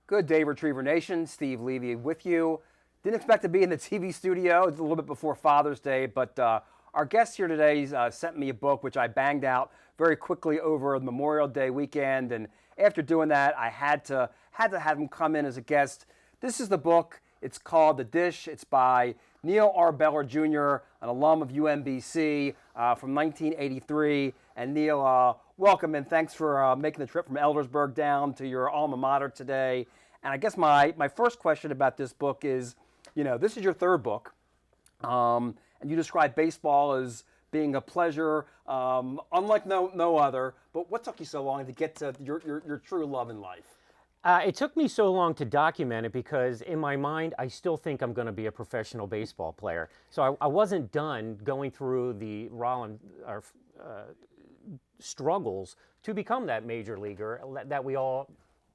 Good day, Retriever Nation. Steve Levy with you. Didn't expect to be in the TV studio. It's a little bit before Father's Day, but our guest here today sent me a book which I banged out very quickly over the Memorial Day weekend, and after doing that, I had to have him come in as a guest. This is the book. It's called The Dish. It's by Neil R. Beller Jr., an alum of UMBC from 1983. And Neil, welcome and thanks for making the trip from Eldersburg down to your alma mater today. And I guess my first question about this book is, this is your third book, and you describe baseball as being a pleasure unlike no other. But what took you so long to get to your true love in life? It took me so long to document it because in my mind, I still think I'm going to be a professional baseball player. So I wasn't done going through the struggles to become that major leaguer that we all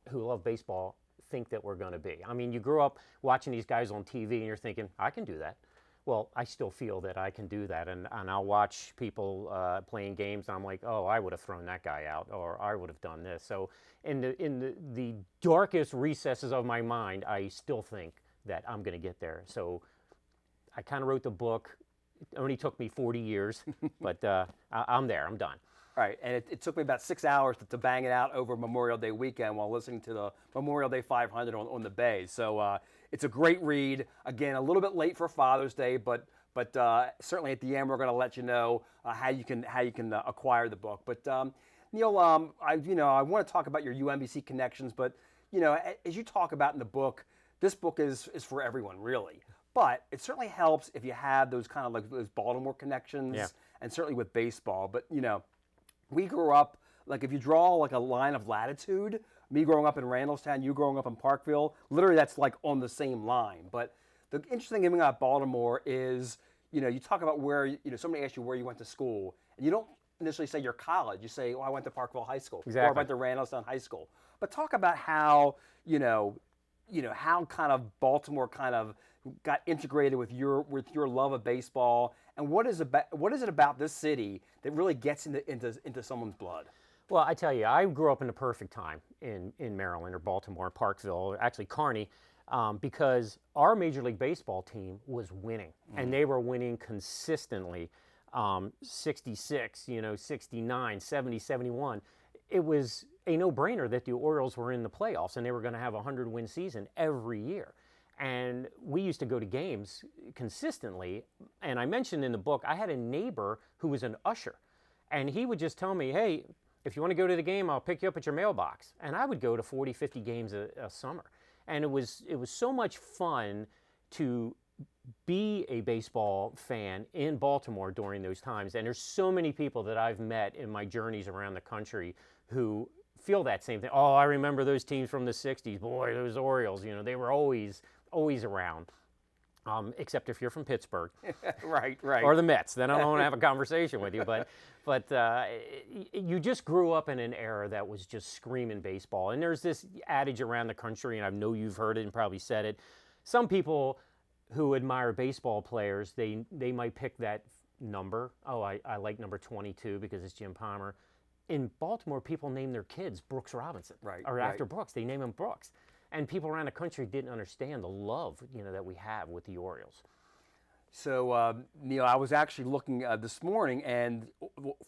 who love baseball think that we're going to be. I mean, you grew up watching these guys on TV and you're thinking, I can do that. Well, I still feel that I can do that, and I'll watch people playing games, and I'm like, oh, I would have thrown that guy out, or I would have done this. So in the darkest recesses of my mind, I still think that I'm going to get there. So I kind of wrote the book. It only took me 40 years, but I'm there. I'm done. All right, and it took me about 6 hours to bang it out over Memorial Day weekend while listening to the Memorial Day 500 on the Bay. So it's a great read. Again, a little bit late for Father's Day, but certainly at the end we're going to let you know how you can acquire the book. But Neil, I want to talk about your UMBC connections, but as you talk about in the book, this book is for everyone really. But it certainly helps if you have those kind of like those Baltimore connections, yeah. And certainly with baseball. But we grew up, like if you draw like a line of latitude, me growing up in Randallstown, you growing up in Parkville, literally that's like on the same line. But the interesting thing about Baltimore is, you talk about where, somebody asks you where you went to school, and you don't initially say your college. You say, I went to Parkville High School, exactly. Or I went to Randallstown High School. But talk about how, how kind of Baltimore kind of got integrated with your love of baseball, and what is it about this city that really gets into someone's blood? Well, I tell you, I grew up in the perfect time in Maryland or Baltimore, Parkville, actually Kearney, because our Major League Baseball team was winning, and they were winning consistently. 66, 69, 70, 71. It was a no-brainer that the Orioles were in the playoffs, and they were going to have a 100-win season every year. And we used to go to games consistently. And I mentioned in the book, I had a neighbor who was an usher. And he would just tell me, hey, if you want to go to the game, I'll pick you up at your mailbox. And I would go to 40, 50 games a summer. And it was so much fun to be a baseball fan in Baltimore during those times. And there's so many people that I've met in my journeys around the country who feel that same thing. Oh, I remember those teams from the 60s. Boy, those Orioles, they were always around, except if you're from Pittsburgh. Right. Or the Mets. Then I don't want to have a conversation with you. But you just grew up in an era that was just screaming baseball. And there's this adage around the country, and I know you've heard it and probably said it. Some people who admire baseball players, they might pick that number. Oh, I like number 22 because it's Jim Palmer. In Baltimore, people name their kids Brooks Robinson. Right. Or after Brooks, they name him Brooks. And people around the country didn't understand the love, that we have with the Orioles. So, Neil, I was actually looking this morning, and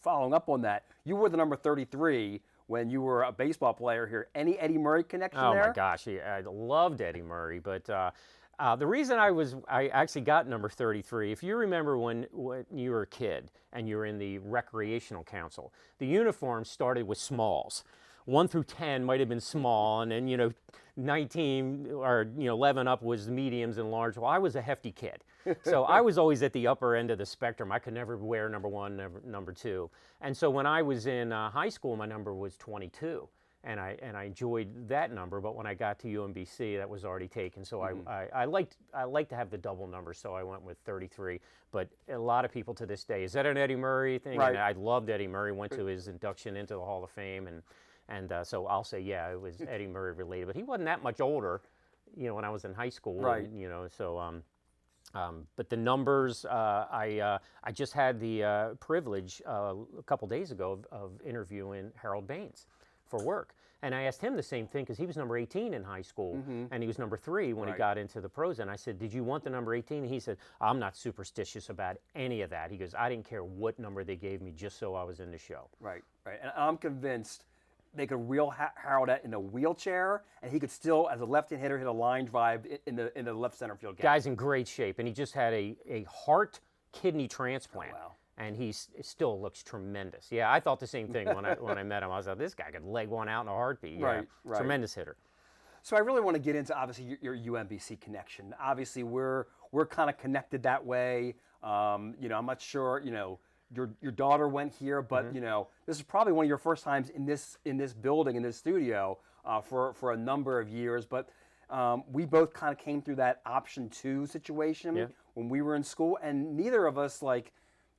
following up on that, you were the number 33 when you were a baseball player here. Any Eddie Murray connection there? Oh, my gosh. I loved Eddie Murray. But the reason I actually got number 33, if you remember when you were a kid and you were in the recreational council, the uniforms started with smalls. 1 through 10 might have been small, and then 19 or 11 up was mediums and large. Well, I was a hefty kid, so I was always at the upper end of the spectrum. I could never wear number 1, number 2, and so when I was in high school, my number was 22, and I enjoyed that number. But when I got to UMBC, that was already taken. So I liked to have the double number, so I went with 33. But a lot of people to this day, is that an Eddie Murray thing? Right. And I loved Eddie Murray. Went to his induction into the Hall of Fame, and so I'll say, yeah, it was Eddie Murray related. But he wasn't that much older, when I was in high school. Right. And, so, but the numbers, I just had the privilege a couple days ago of interviewing Harold Baines for work. And I asked him the same thing because he was number 18 in high school, and he was number 3 when he got into the pros. And I said, did you want the number 18? And he said, I'm not superstitious about any of that. He goes, I didn't care what number they gave me just so I was in the show. Right. And I'm convinced they could wheel Harold in a wheelchair, and he could still, as a left-hand hitter, hit a line drive in the left center field gap. Guy's in great shape, and he just had a heart-kidney transplant. Oh, wow. And he still looks tremendous. Yeah, I thought the same thing when I met him. I was like, this guy could leg one out in a heartbeat. Yeah, Right. Tremendous hitter. So I really want to get into, obviously, your UMBC connection. Obviously, we're kind of connected that way. I'm not sure, your daughter went here, but this is probably one of your first times in this building, in this studio, for a number of years. But we both kind of came through that option 2 situation when we were in school, and neither of us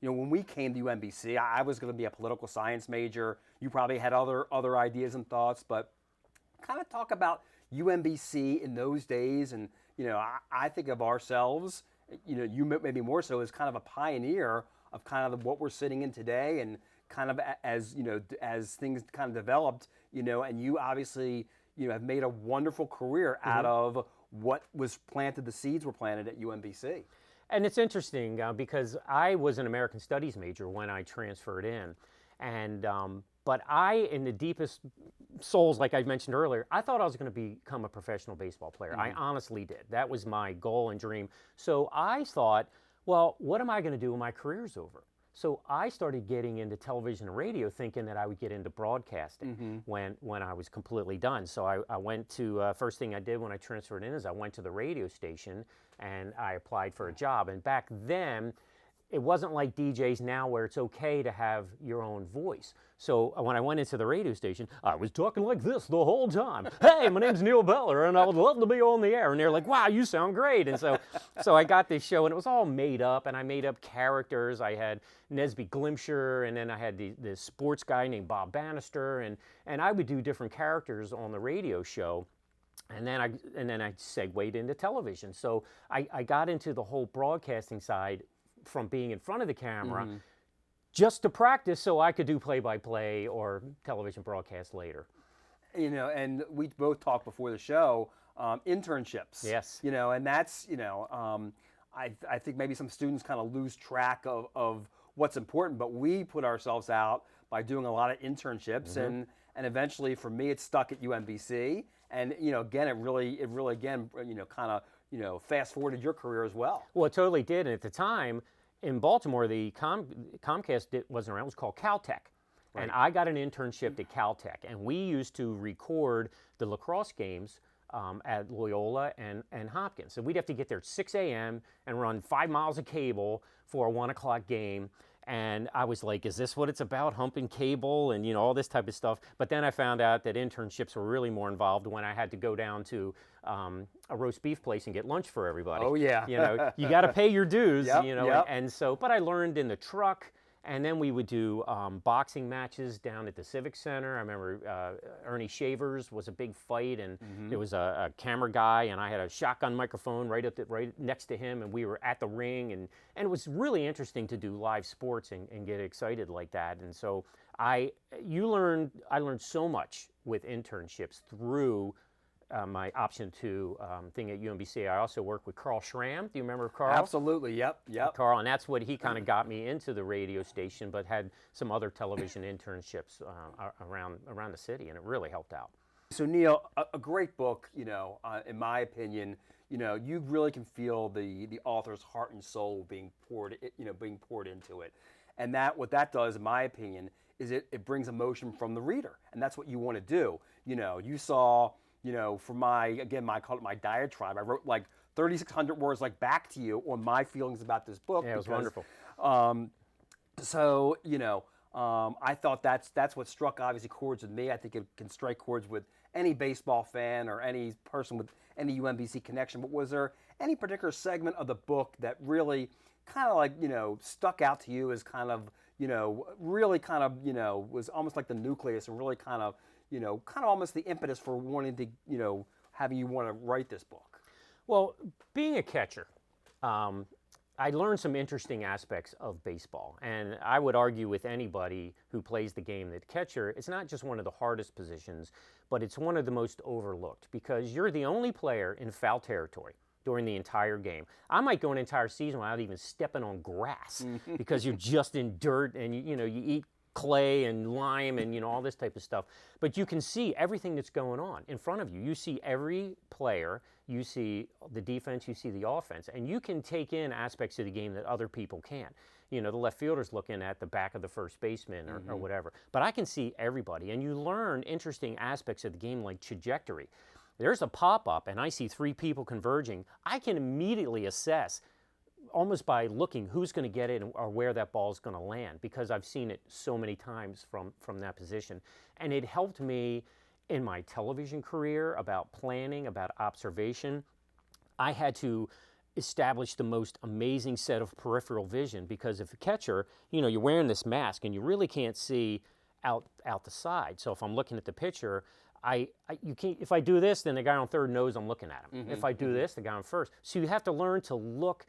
when we came to UMBC, I was going to be a political science major. You probably had other ideas and thoughts, but kind of talk about UMBC in those days, and I think of ourselves, you maybe more so, as kind of a pioneer of kind of what we're sitting in today, and kind of as things kind of developed, and you obviously have made a wonderful career out of what was planted. The seeds were planted at UMBC. And it's interesting because I was an American Studies major when I transferred in, and but in the deepest souls, like I mentioned earlier, I thought I was going to become a professional baseball player. I honestly did. That was my goal and dream. So I thought, well, what am I going to do when my career's over? So I started getting into television and radio, thinking that I would get into broadcasting when I was completely done. So I went to, first thing I did when I transferred in is I went to the radio station and I applied for a job. And back then, it wasn't like DJs now where it's okay to have your own voice. So when I went into the radio station, I was talking like this the whole time. Hey, my name's Neil Beller, and I would love to be on the air. And they're like, wow, you sound great. And so I got this show, and it was all made up, and I made up characters. I had Nesby Glimsher, and then I had this sports guy named Bob Bannister, and I would do different characters on the radio show. And then I segued into television. So I got into the whole broadcasting side from being in front of the camera just to practice so I could do play-by-play or television broadcast later. And we both talked before the show, internships. Yes. And that's, I think maybe some students kind of lose track of what's important, but we put ourselves out by doing a lot of internships, and eventually for me it stuck at UMBC, and again it really again kind of fast forwarded your career as well. Well, it totally did. And at the time in Baltimore, the Comcast wasn't around. It was called Caltech. Right. And I got an internship at Caltech. And we used to record the lacrosse games at Loyola and Hopkins. So we'd have to get there at 6 a.m. and run 5 miles of cable for a 1 o'clock game. And I was like, is this what it's about, humping cable and all this type of stuff? But then I found out that internships were really more involved when I had to go down to a roast beef place and get lunch for everybody. Oh yeah. You got to pay your dues. Yep. And so, but I learned in the truck. And then we would do boxing matches down at the Civic Center. I remember Ernie Shavers was a big fight, and there was a camera guy, and I had a shotgun microphone right next to him, and we were at the ring, and it was really interesting to do live sports and get excited like that. And so I learned so much with internships through my option 2 thing at UMBC. I also worked with Carl Schramm. Do you remember Carl? Absolutely, yep. Carl, and that's what he kind of got me into the radio station, but had some other television internships around the city, and it really helped out. So Neil, a great book, in my opinion, you really can feel the author's heart and soul being poured into it. And what that does, in my opinion, is it brings emotion from the reader, and that's what you want to do. You saw, for I call it my diatribe. I wrote like 3,600 words back to you on my feelings about this book. Yeah, it was wonderful. I thought that's what struck obviously chords with me. I think it can strike chords with any baseball fan or any person with any UMBC connection. But was there any particular segment of the book that really kind of stuck out to you as kind of really kind of was almost like the nucleus and really kind of almost the impetus for wanting to having you want to write this book? Well, being a catcher, I learned some interesting aspects of baseball, and I would argue with anybody who plays the game that catcher, it's not just one of the hardest positions, but it's one of the most overlooked because you're the only player in foul territory during the entire game. I might go an entire season without even stepping on grass because you're just in dirt and you eat clay and lime and all this type of stuff. But you can see everything that's going on in front of you. You see every player, you see the defense, you see the offense, and you can take in aspects of the game that other people can't. The left fielder's looking at the back of the first baseman or whatever. But I can see everybody, and you learn interesting aspects of the game like trajectory. There's a pop-up and I see 3 people converging. I can immediately assess almost by looking who's going to get it or where that ball is going to land because I've seen it so many times from that position. And it helped me in my television career about planning, about observation. I had to establish the most amazing set of peripheral vision because if a catcher, you're wearing this mask and you really can't see out the side. So if I'm looking at the pitcher, you can't, if I do this, then the guy on third knows I'm looking at him. If I do this, the guy on first. So you have to learn to look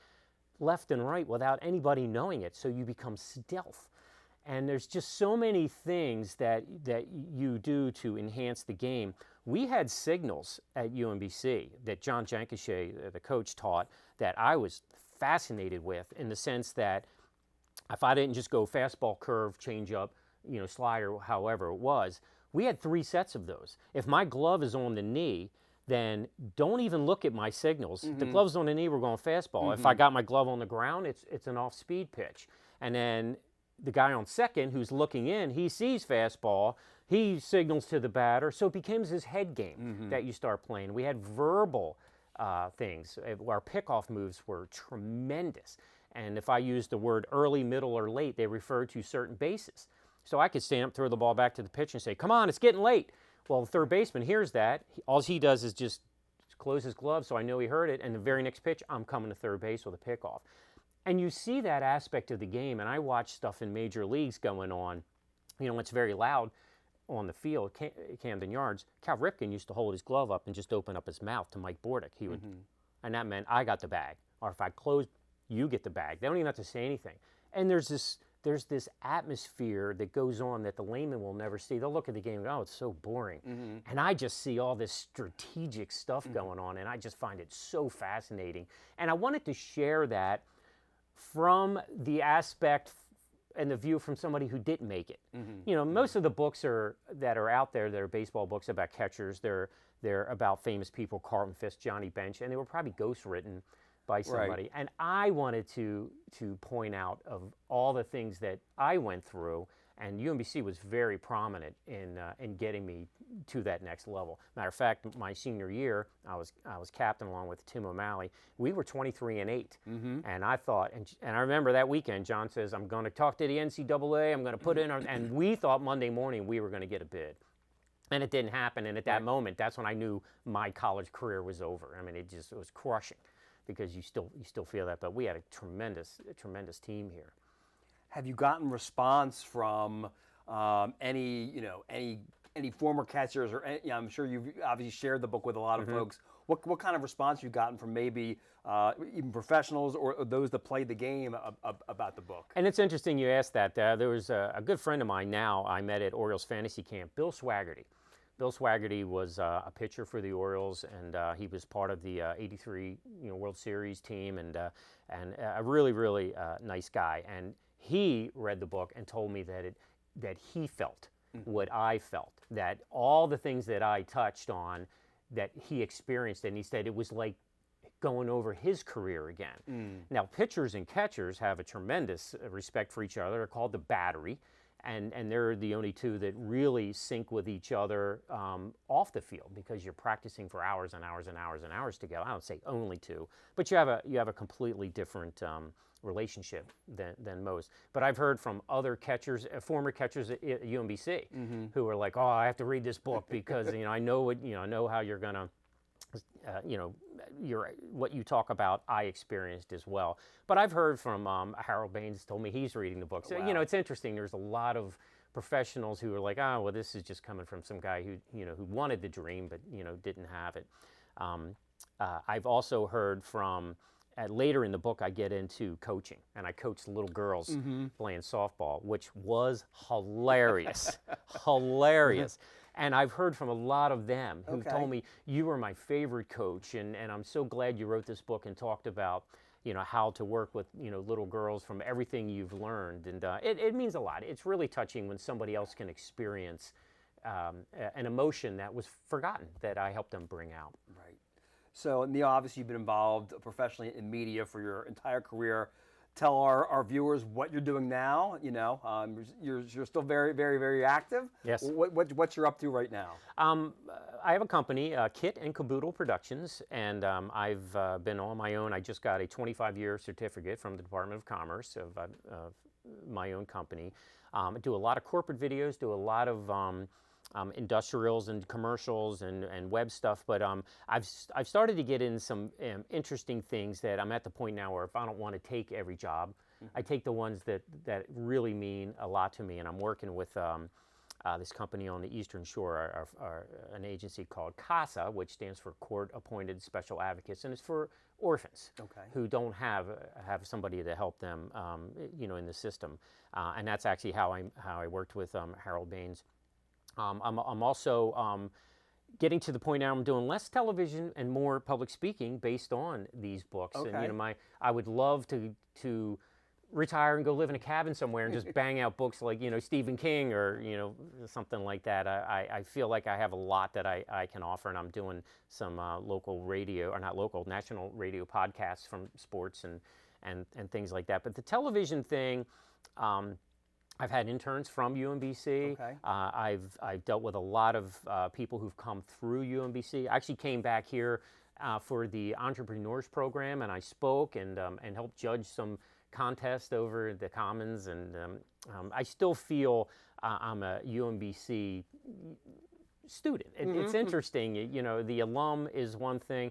left and right without anybody knowing it, so you become stealth. And there's just so many things that you do to enhance the game. We had signals at UMBC that John Jankishay, the coach, taught that I was fascinated with in the sense that if I didn't just go fastball, curve, changeup, slider, however it was, we had 3 sets of those. If my glove is on the knee, then don't even look at my signals. The glove's on the knee, we're going fastball. If I got my glove on the ground, it's an off-speed pitch. And then the guy on second who's looking in, he sees fastball, he signals to the batter, so it becomes his head game that you start playing. We had verbal things. Our pickoff moves were tremendous. And if I used the word early, middle, or late, they referred to certain bases. So I could stand up, throw the ball back to the pitcher and say, come on, it's getting late. Well, the third baseman hears that. All he does is just close his glove so I know he heard it, and the very next pitch, I'm coming to third base with a pickoff. And you see that aspect of the game, and I watch stuff in major leagues going on. It's very loud on the field, Camden Yards. Cal Ripken used to hold his glove up and just open up his mouth to Mike Bordick. He would, and that meant I got the bag. Or if I close, you get the bag. They don't even have to say anything. And there's this atmosphere that goes on that the layman will never see. They'll look at the game and go, oh, it's so boring. And I just see all this strategic stuff going on, and I just find it so fascinating. And I wanted to share that from the aspect and the view from somebody who didn't make it. Most of the books that are out there, that are baseball books about catchers, they're about famous people, Carlton Fisk, Johnny Bench, and they were probably ghostwritten by somebody. Right. And I wanted to point out of all the things that I went through, and UMBC was very prominent in getting me to that next level. Matter of fact, my senior year, I was captain along with Tim O'Malley. We were 23-8, and I thought, and I remember that weekend, John says, I'm going to talk to the NCAA, I'm going to put in, and we thought Monday morning we were going to get a bid. And it didn't happen, and at that moment, that's when I knew my college career was over. I mean, it was crushing, because you still feel that. But we had a tremendous team here. Have you gotten response from any former catchers, or I'm sure you've obviously shared the book with a lot of folks. What kind of response you've gotten from maybe even professionals or those that played the game about the book? And it's interesting you asked that. There was a good friend of mine now I met at Orioles Fantasy Camp, Bill Swaggerty. Bill Swaggerty was a pitcher for the Orioles, and he was part of the '83 World Series team, and a really nice guy. And he read the book and told me that he felt what I felt, that all the things that I touched on, that he experienced, and he said it was like going over his career again. Now, pitchers and catchers have a tremendous respect for each other. They're called the battery. And they're the only two that really sync with each other off the field, because you're practicing for hours and hours and hours and hours together. I don't say only two, but you have a completely different relationship than most. But I've heard from other catchers, former catchers at UMBC, who are like, "Oh, I have to read this book because I know how you're gonna." What you talk about, I experienced as well. But I've heard from Harold Baines told me he's reading the book. So, wow. It's interesting. There's a lot of professionals who are like, oh, well, this is just coming from some guy who wanted the dream but, didn't have it. I've also heard from later in the book, I get into coaching, and I coach little girls playing softball, which was hilarious, hilarious. And I've heard from a lot of them who told me, you were my favorite coach, and I'm so glad you wrote this book and talked about, how to work with, little girls from everything you've learned. And it means a lot. It's really touching when somebody else can experience an emotion that was forgotten that I helped them bring out. Right. So, Neil, obviously you've been involved professionally in media for your entire career. Tell our viewers what you're doing now. You're still very, very, very active. Yes. What you're up to right now? I have a company, Kit and Caboodle Productions, and I've been on my own. I just got a 25-year certificate from the Department of Commerce of my own company. I do a lot of corporate videos, do a lot of industrials and commercials and web stuff, but I've started to get in some interesting things that I'm at the point now where if I don't want to take every job, I take the ones that really mean a lot to me, and I'm working with this company on the Eastern Shore, an agency called CASA, which stands for Court Appointed Special Advocates, and it's for orphans who don't have somebody to help them, in the system, and that's actually how I worked with Harold Baines. I'm also getting to the point now I'm doing less television and more public speaking based on these books. And I would love to retire and go live in a cabin somewhere and just bang out books like Stephen King or something like that. I feel like I have a lot that I can offer, and I'm doing some local radio, or not local, national radio podcasts from sports and things like that. But the television thing. I've had interns from UMBC. I've dealt with a lot of people who've come through UMBC. I actually came back here for the Entrepreneurs Program, and I spoke and helped judge some contests over the Commons. And I still feel I'm a UMBC student. It's interesting. The alum is one thing.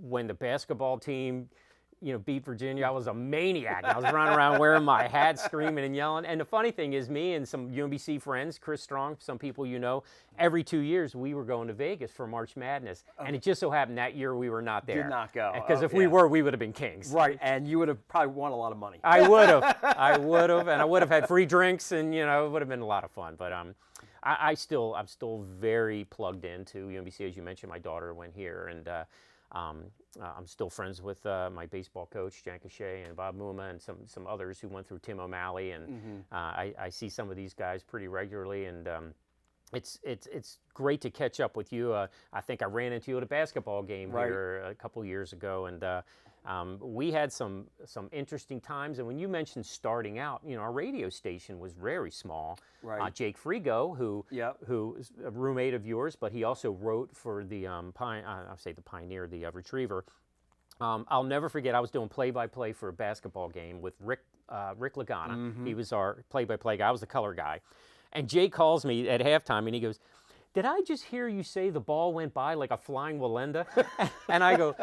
When the basketball team beat Virginia, I was a maniac. I was running around wearing my hat, screaming and yelling. And the funny thing is, me and some UMBC friends, Chris Strong, some people every 2 years we were going to Vegas for March Madness. And it just so happened that year we were not there. Did not go. Because if we were, we would have been kings. Right, and you would have probably won a lot of money. I would have, and I would have had free drinks, and it would have been a lot of fun. But I'm still very plugged into UMBC. As you mentioned, my daughter went here, and I'm still friends with my baseball coach, Jan Cachet, and Bob Muma, and some others who went through Tim O'Malley, and I see some of these guys pretty regularly, and it's great to catch up with you. I think I ran into you at a basketball game here a couple years ago, and we had some interesting times. And when you mentioned starting out, our radio station was very small. Jake Frigo, who is a roommate of yours, but he also wrote for the Pioneer, the Retriever. I'll never forget, I was doing play-by-play for a basketball game with Rick Lagana. He was our play-by-play guy. I was the color guy. And Jake calls me at halftime, and he goes, "Did I just hear you say the ball went by like a flying Wallenda?" And I go,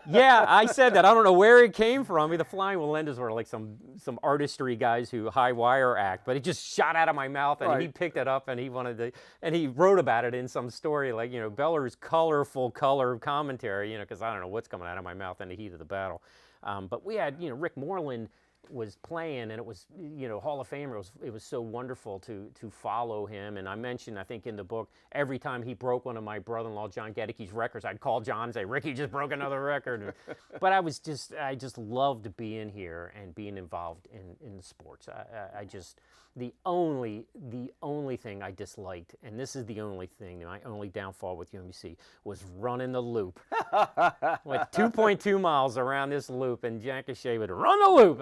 "Yeah, I said that. I don't know where it came from." The flying Wallendas were like some artistry guys who high wire act, but it just shot out of my mouth, and he picked it up, and he wrote about it in some story, like, Beller's colorful color commentary, because I don't know what's coming out of my mouth in the heat of the battle. But we had, Rick Moreland was playing, and it was, Hall of Famer. It was so wonderful to follow him. And I mentioned, I think in the book, every time he broke one of my brother-in-law John Gedecke's records, I'd call John and say, "Ricky just broke another record." But I just loved being here and being involved in the sports. The only thing I disliked, and this is the only thing, my only downfall with UMBC, was running the loop. Like 2.2 miles around this loop, and Jack Cachet would run the loop.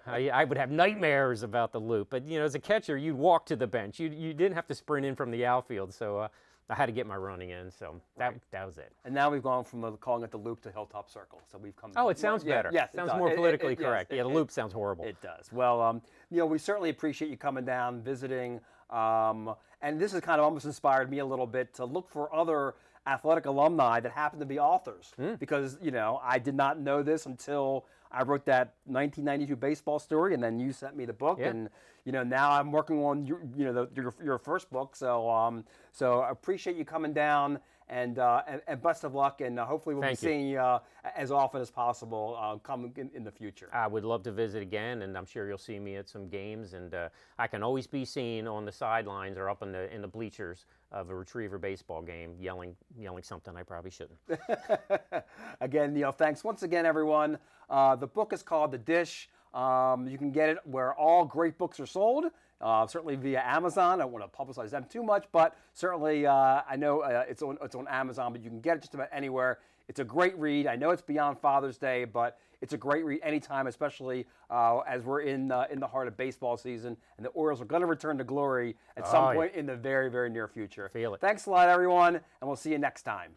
I would have nightmares about the loop. But, as a catcher, you'd walk to the bench. You didn't have to sprint in from the outfield. So I had to get my running in. So that was it. And now we've gone from calling it the loop to Hilltop Circle. So we've come. Oh, it sounds better. Yes, it sounds more politically correct. Yes, the loop sounds horrible. It does. Well, we certainly appreciate you coming down, visiting. And this has kind of almost inspired me a little bit to look for other athletic alumni that happen to be authors. Because, I did not know this until I wrote that 1992 baseball story, and then you sent me the book, and now I'm working on your first book. So I appreciate you coming down and best of luck, and hopefully we'll be seeing you as often as possible come in the future. I would love to visit again, and I'm sure you'll see me at some games, and I can always be seen on the sidelines or up in the bleachers of a Retriever baseball game yelling something I probably shouldn't. Again, thanks once again, everyone. The book is called The Dish. You can get it where all great books are sold, certainly via Amazon. I don't want to publicize them too much, but certainly I know it's on Amazon, but you can get it just about anywhere. It's a great read. I know it's beyond Father's Day, but it's a great read anytime, especially as we're in the heart of baseball season, and the Orioles are going to return to glory at some point in the very, very near future. Feel it. Thanks a lot, everyone, and we'll see you next time.